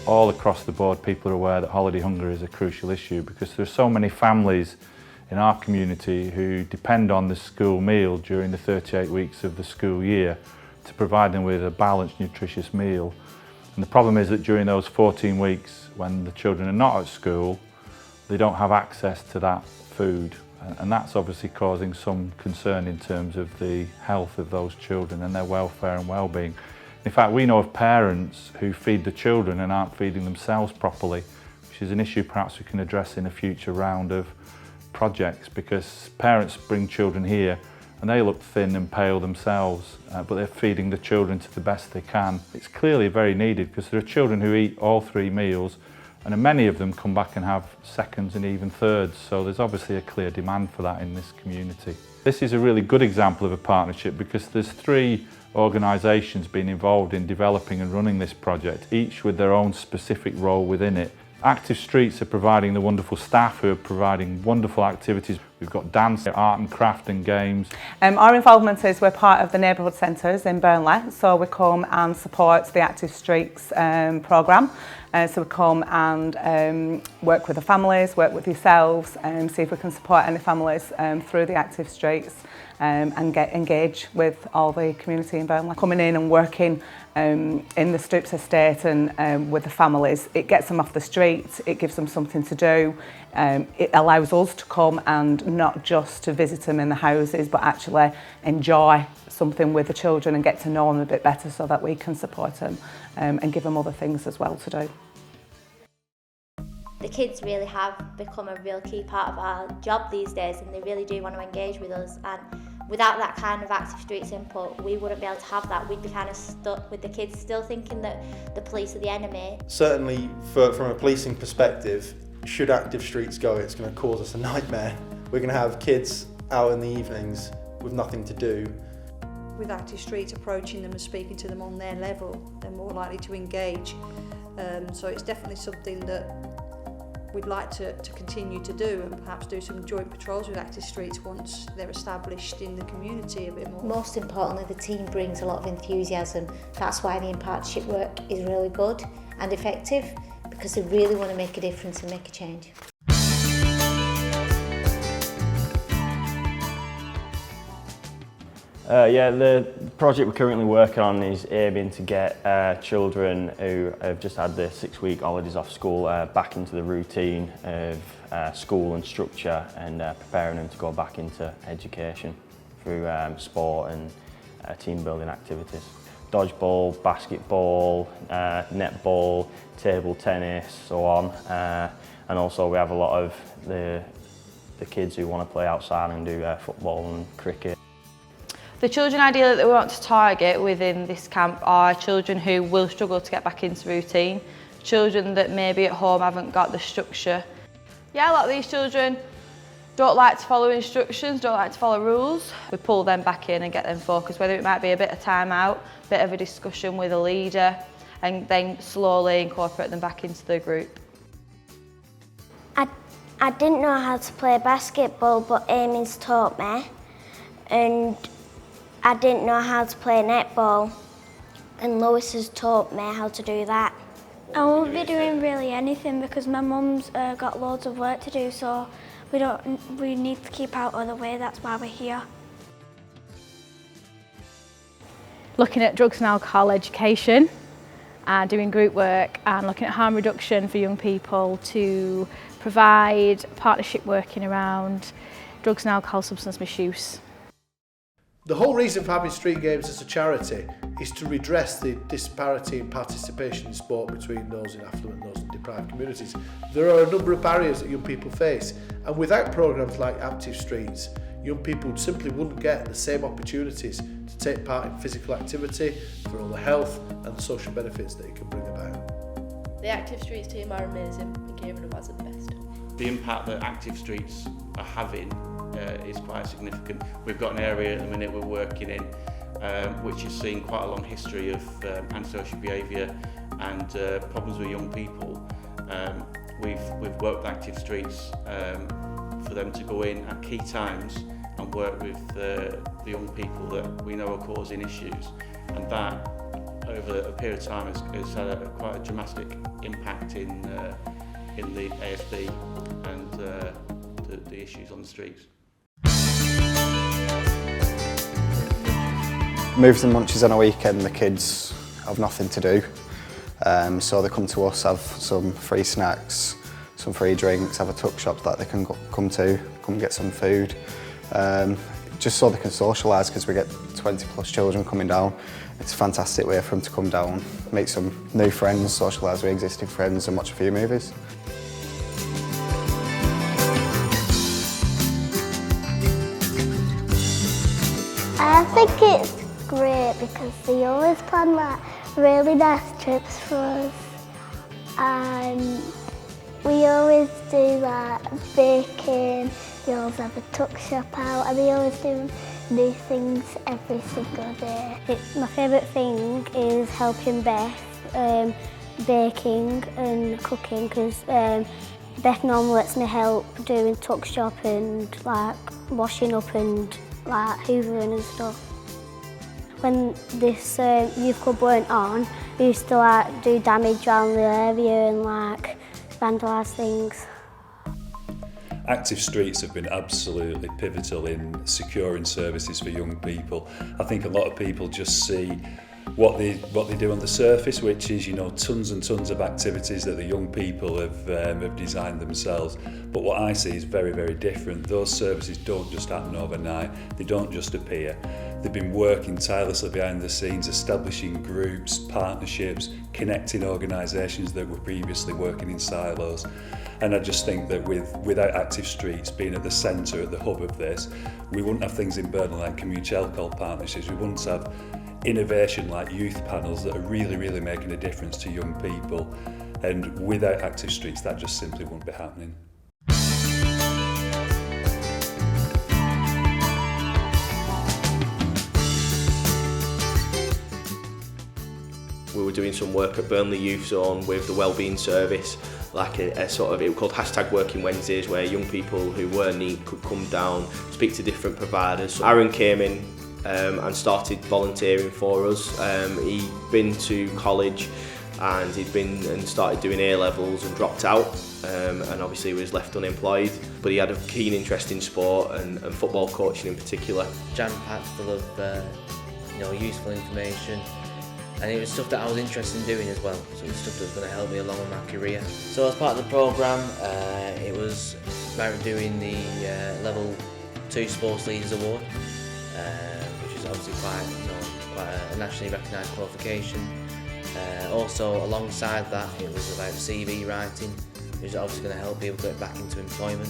all across the board people are aware that holiday hunger is a crucial issue, because there are so many families in our community who depend on the school meal during the 38 weeks of the school year to provide them with a balanced, nutritious meal. And the problem is that during those 14 weeks when the children are not at school, they don't have access to that food. And that's obviously causing some concern in terms of the health of those children and their welfare and well-being. In fact, we know of parents who feed the children and aren't feeding themselves properly, which is an issue perhaps we can address in a future round of projects, because parents bring children here and they look thin and pale themselves, but they're feeding the children to the best they can. It's clearly very needed, because there are children who eat all 3 meals, and many of them come back and have seconds and even thirds, so there's obviously a clear demand for that in this community. This is a really good example of a partnership, because there's 3 organisations being involved in developing and running this project, each with their own specific role within it. Active Streets are providing the wonderful staff who are providing wonderful activities. We've got dance, art and craft and games. Our involvement is we're part of the neighbourhood centres in Burnley, so we come and support the Active Streets programme. So we come and work with the families, work with yourselves, see if we can support any families through the Active Streets and get engaged with all the community in Burnley. Coming in and working in the Stoops estate and with the families, it gets them off the street, it gives them something to do, it allows us to come and not just to visit them in the houses, but actually enjoy something with the children and get to know them a bit better, so that we can support them and give them other things as well to do. The kids really have become a real key part of our job these days, and they really do want to engage with us, and without that kind of Active Streets input, we wouldn't be able to have that. We'd be kind of stuck with the kids still thinking that the police are the enemy. Certainly from a policing perspective, should Active Streets go, it's going to cause us a nightmare. We're going to have kids out in the evenings with nothing to do. With Active Streets, approaching them and speaking to them on their level, they're more likely to engage. So it's definitely something that we'd like to continue to do, and perhaps do some joint patrols with Active Streets once they're established in the community a bit more. Most importantly, the team brings a lot of enthusiasm. That's why the in-partnership work is really good and effective, because they really want to make a difference and make a change. Yeah, the project we're currently working on is aiming to get children who have just had their 6-week holidays off school back into the routine of school and structure, and preparing them to go back into education through sport and team building activities. Dodgeball, basketball, netball, table tennis, so on. And also we have a lot of the kids who want to play outside and do football and cricket. The children ideally that we want to target within this camp are children who will struggle to get back into routine, children that maybe at home haven't got the structure. Yeah, a lot of these children don't like to follow instructions, don't like to follow rules. We pull them back in and get them focused, whether it might be a bit of time out, a bit of a discussion with a leader, and then slowly incorporate them back into the group. I didn't know how to play basketball, but Amy's taught me, and I didn't know how to play netball, and Lois has taught me how to do that. I won't be doing really anything because my mum's got loads of work to do, so we need to keep out of the way, that's why we're here. Looking at drugs and alcohol education and doing group work, and looking at harm reduction for young people to provide partnership working around drugs and alcohol substance misuse. The whole reason for having street games as a charity is to redress the disparity in participation in sport between those in affluent and those in deprived communities. There are a number of barriers that young people face, and without programmes like Active Streets, young people simply wouldn't get the same opportunities to take part in physical activity for all the health and social benefits that it can bring about. The Active Streets team are amazing, and Kieran was at the best. The impact that Active Streets are having is quite significant. We've got an area at the minute we're working in which has seen quite a long history of antisocial behaviour and problems with young people. We've worked with Active Streets for them to go in at key times and work with the young people that we know are causing issues, and that over a period of time has had quite a dramatic impact in the ASB and the issues on the streets. Moves and munches on a weekend, the kids have nothing to do, so they come to us, have some free snacks, some free drinks, have a tuck shop that they can come get some food, just so they can socialise, because we get 20 plus children coming down. It's a fantastic way for them to come down, make some new friends, socialise with existing friends and watch a few movies. I think it's great because they always plan like really nice trips for us, and we always do like baking, we always have a tuck shop out, and we always do new things every single day. My favourite thing is helping Beth baking and cooking, because Beth normally lets me help doing tuck shop and like washing up and like hoovering and stuff. When this youth club weren't on, we used to like do damage around the area and like vandalise things. Active Streets have been absolutely pivotal in securing services for young people. I think a lot of people just see what they do on the surface, which is, you know, tons and tons of activities that the young people have designed themselves. But what I see is very, very different. Those services don't just happen overnight. They don't just appear. They've been working tirelessly behind the scenes, establishing groups, partnerships, connecting organisations that were previously working in silos. And I just think that without Active Streets being at the centre, at the hub of this, we wouldn't have things in Burnley like community alcohol partnerships. We wouldn't have innovation like youth panels that are really, really making a difference to young people. And without Active Streets, that just simply wouldn't be happening. We were doing some work at Burnley Youth Zone with the Wellbeing Service, like a sort of, it was called Hashtag Working Wednesdays, where young people who were neat could come down, speak to different providers. So Aaron came in and started volunteering for us. He'd been to college and he'd been and started doing A-levels and dropped out, and obviously he was left unemployed, but he had a keen interest in sport and football coaching in particular. Jam-packed full of useful information, and it was stuff that I was interested in doing as well, so it was stuff that was going to help me along in my career. So as part of the programme, it was about doing the Level 2 Sports Leaders Award, which is obviously quite a nationally recognised qualification. Also alongside that, it was about CV writing, which is obviously going to help people get back into employment,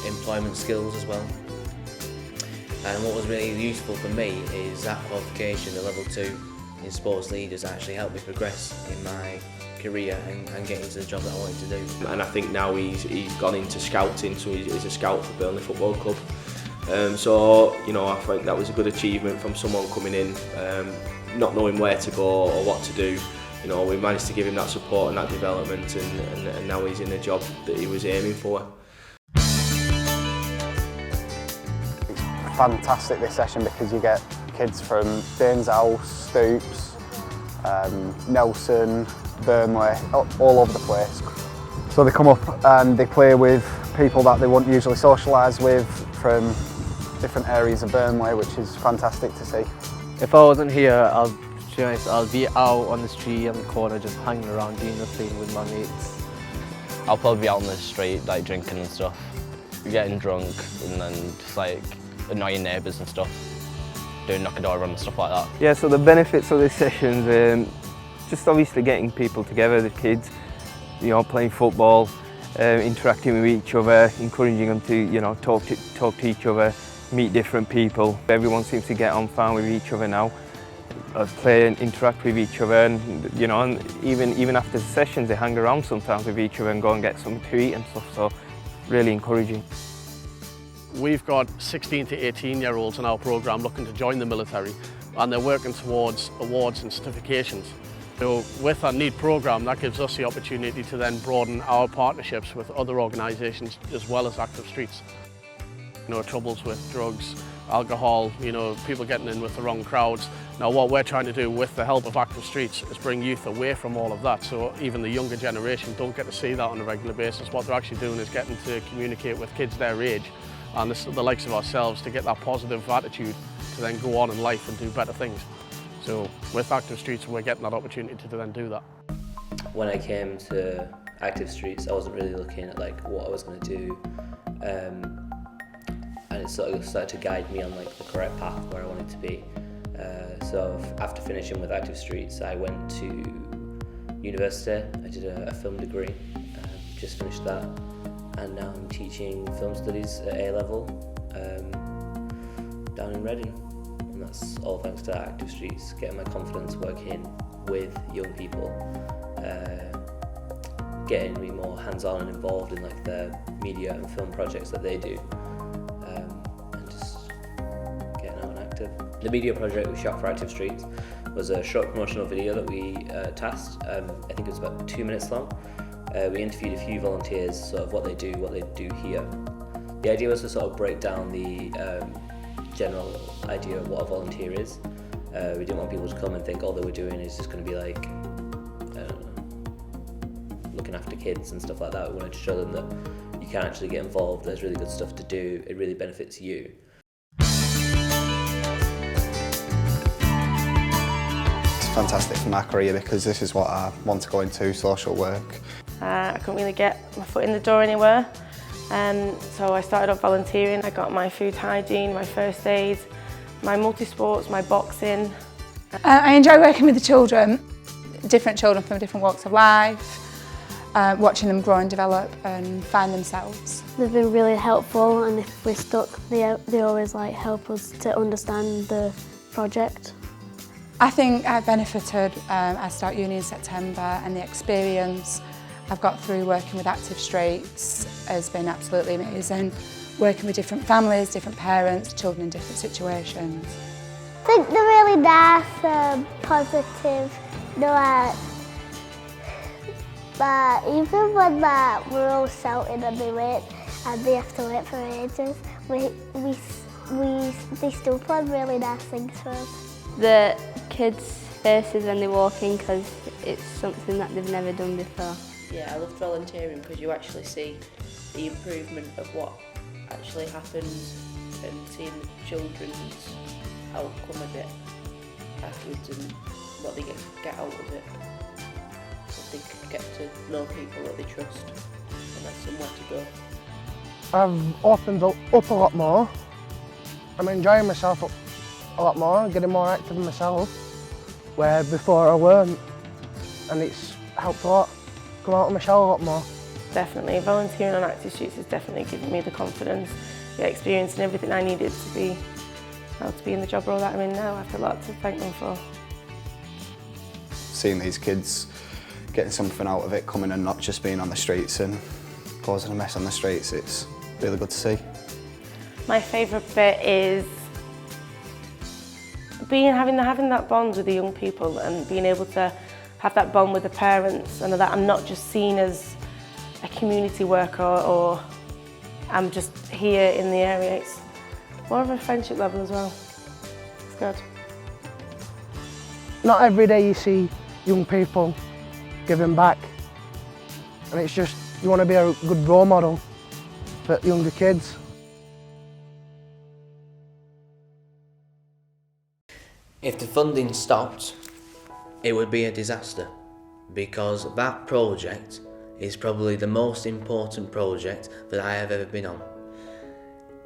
employment skills as well. And what was really useful for me is that qualification, the Level 2 in Sports Leaders, actually helped me progress in my career and get into the job that I wanted to do. And I think now he's gone into scouting, so he's a scout for Burnley Football Club. So, I think that was a good achievement from someone coming in, not knowing where to go or what to do. We managed to give him that support and that development, and now he's in a job that he was aiming for. Fantastic this session, because you get kids from Danes House, Stoops, Nelson, Burnley, all over the place. So they come up and they play with people that they won't usually socialise with from different areas of Burnley, which is fantastic to see. If I wasn't here, I'll be out on the street, on the corner, just hanging around, doing nothing with my mates. I'll probably be out on the street, like drinking and stuff, getting drunk, and then just like annoying neighbours and stuff, doing knock-a-door run and stuff like that. Yeah, so the benefits of this session, just obviously getting people together, the kids, playing football, interacting with each other, encouraging them to, talk to each other, meet different people. Everyone seems to get on fine with each other now, play and interact with each other, and and even after the sessions they hang around sometimes with each other and go and get something to eat and stuff, so really encouraging. We've got 16 to 18-year-olds in our programme looking to join the military, and they're working towards awards and certifications. So with our NEED programme, that gives us the opportunity to then broaden our partnerships with other organisations as well as Active Streets. Troubles with drugs, alcohol, you know, people getting in with the wrong crowds. Now what we're trying to do with the help of Active Streets is bring youth away from all of that, so even the younger generation don't get to see that on a regular basis. What they're actually doing is getting to communicate with kids their age, and the likes of ourselves, to get that positive attitude to then go on in life and do better things. So with Active Streets we're getting that opportunity to then do that. When I came to Active Streets I wasn't really looking at like what I was going to do, and it sort of started to guide me on like the correct path where I wanted to be. So after finishing with Active Streets I went to university. I did a film degree, just finished that, and now I'm teaching film studies at A-level down in Reading, and that's all thanks to Active Streets, getting my confidence working with young people, getting me more hands-on and involved in like the media and film projects that they do, and just getting out and active. The media project we shot for Active Streets was a short promotional video that we tasked. I think it was about 2 minutes long. We interviewed a few volunteers, sort of what they do here. The idea was to sort of break down the general idea of what a volunteer is. We didn't want people to come and think all they were doing is just going to be like, I don't know, looking after kids and stuff like that. We wanted to show them that you can actually get involved, there's really good stuff to do, it really benefits you. Fantastic for my career because this is what I want to go into, social work. I couldn't really get my foot in the door anywhere, so I started off volunteering. I got my food hygiene, my first aid, my multi-sports, my boxing. I enjoy working with the children, different children from different walks of life, watching them grow and develop and find themselves. They've been really helpful, and if we're stuck they always like help us to understand the project. I think I've benefited. I start uni in September, and the experience I've got through working with Active Streets has been absolutely amazing. Working with different families, different parents, children in different situations. I think they're really nice, positive. They're but even when we're all shouting and they have to wait for ages, they still plan really nice things for us. The kids' faces when they walk in, because it's something that they've never done before. Yeah, I loved volunteering because you actually see the improvement of what actually happens and seeing the children's outcome of it afterwards and what they get out of it. They get to know people that they trust and have somewhere to go. I've opened up a lot more. I'm enjoying myself a lot more, getting more active in myself, where before I weren't, and it's helped a lot, come out of my shell a lot more. Definitely, volunteering on Active Streets has definitely given me the confidence, the experience and everything I needed to be in the job role that I'm in now. I have a lot to thank them for. Seeing these kids getting something out of it, coming and not just being on the streets and causing a mess on the streets, it's really good to see. My favourite bit is having that bond with the young people and being able to have that bond with the parents, and that I'm not just seen as a community worker or I'm just here in the area. It's more of a friendship level as well. It's good. Not every day you see young people giving back, and it's just, you want to be a good role model for younger kids. If the funding stopped, it would be a disaster, because that project is probably the most important project that I have ever been on.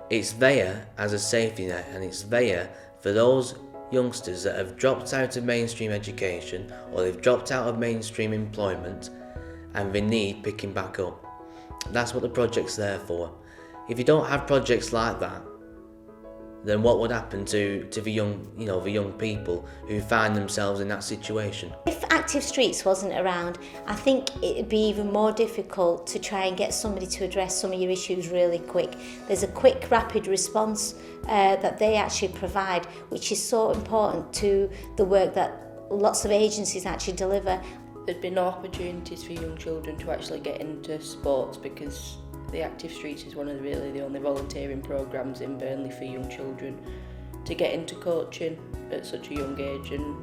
It's there as a safety net, and it's there for those youngsters that have dropped out of mainstream education or they've dropped out of mainstream employment and they need picking back up. That's what the project's there for. If you don't have projects like that, then what would happen to the young people who find themselves in that situation? If Active Streets wasn't around, I think it'd be even more difficult to try and get somebody to address some of your issues really quick. There's a quick, rapid response that they actually provide, which is so important to the work that lots of agencies actually deliver. There'd be no opportunities for young children to actually get into sports because The Active Streets is one of the only volunteering programmes in Burnley for young children to get into coaching at such a young age, and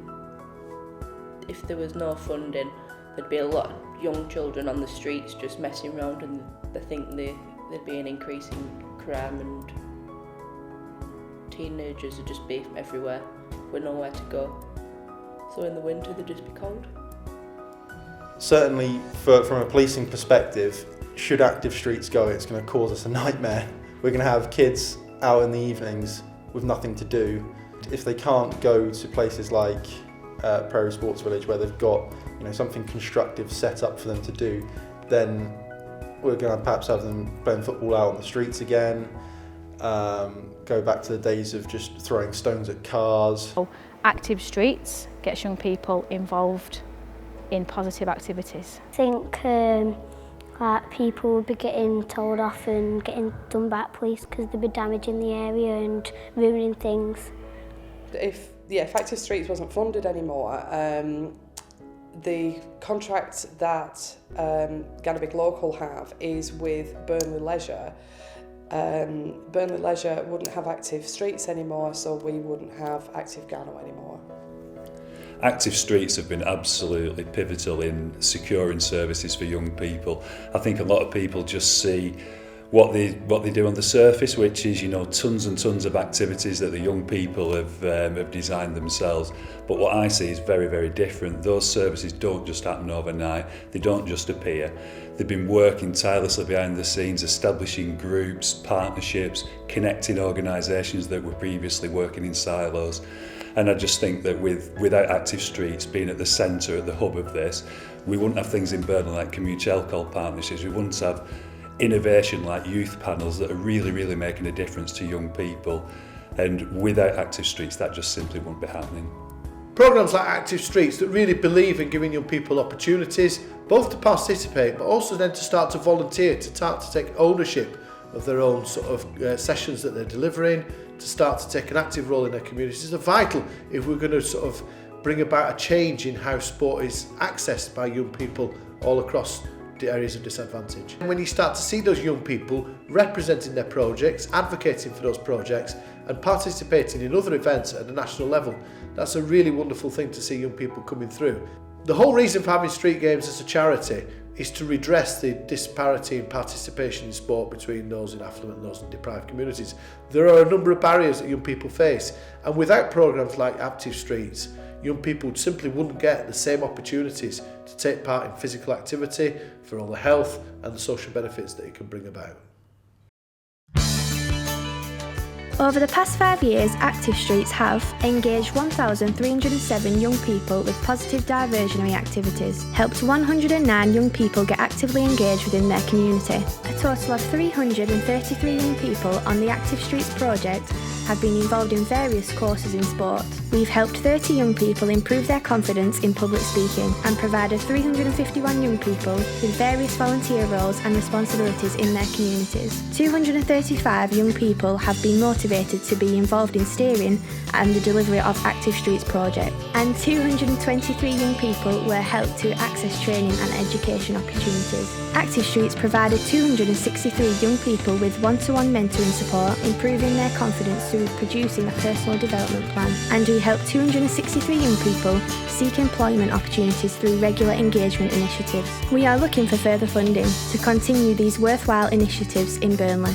if there was no funding, there'd be a lot of young children on the streets just messing around, and I think there'd be an increase in crime, and teenagers would just be everywhere with nowhere to go. So in the winter they'd just be cold. Certainly from a policing perspective, should Active Streets go, it's going to cause us a nightmare. We're going to have kids out in the evenings with nothing to do. If they can't go to places like Prairie Sports Village, where they've got something constructive set up for them to do, then we're going to perhaps have them playing football out on the streets again, go back to the days of just throwing stones at cars. Active Streets gets young people involved in positive activities. I think like people would be getting told off and getting done by police because they'd be damaging the area and ruining things. If Active Streets wasn't funded anymore, the contract that Ganabig Local have is with Burnley Leisure. Burnley Leisure wouldn't have Active Streets anymore, so we wouldn't have Active Gano anymore. Active Streets have been absolutely pivotal in securing services for young people. I think a lot of people just see what they do on the surface, which is tons and tons of activities that the young people have designed themselves. But what I see is very, very different. Those services don't just happen overnight. They don't just appear. They've been working tirelessly behind the scenes, establishing groups, partnerships, connecting organisations that were previously working in silos. And I just think that without Active Streets being at the centre, at the hub of this, we wouldn't have things in Burnley like community alcohol partnerships. We wouldn't have innovation like youth panels that are really, really making a difference to young people. And without Active Streets, that just simply wouldn't be happening. Programmes like Active Streets that really believe in giving young people opportunities, both to participate, but also then to start to volunteer, to start to take ownership of their own sort of sessions that they're delivering, to start to take an active role in their communities, are vital if we're going to sort of bring about a change in how sport is accessed by young people all across the areas of disadvantage. And when you start to see those young people representing their projects, advocating for those projects and participating in other events at the national level, that's a really wonderful thing to see young people coming through. The whole reason for having street games as a charity is to redress the disparity in participation in sport between those in affluent and those in deprived communities. There are a number of barriers that young people face, and without programmes like Active Streets, young people simply wouldn't get the same opportunities to take part in physical activity for all the health and the social benefits that it can bring about. Over the past 5 years, Active Streets have engaged 1,307 young people with positive diversionary activities, helped 109 young people get actively engaged within their community. A total of 333 young people on the Active Streets project have been involved in various courses in sport. We've helped 30 young people improve their confidence in public speaking and provided 351 young people with various volunteer roles and responsibilities in their communities. 235 young people have been motivated to be involved in steering and the delivery of Active Streets project, and 223 young people were helped to access training and education opportunities. Active Streets provided 263 young people with one-to-one mentoring support, improving their confidence through producing a personal development plan, and we helped 263 young people seek employment opportunities through regular engagement initiatives. We are looking for further funding to continue these worthwhile initiatives in Burnley.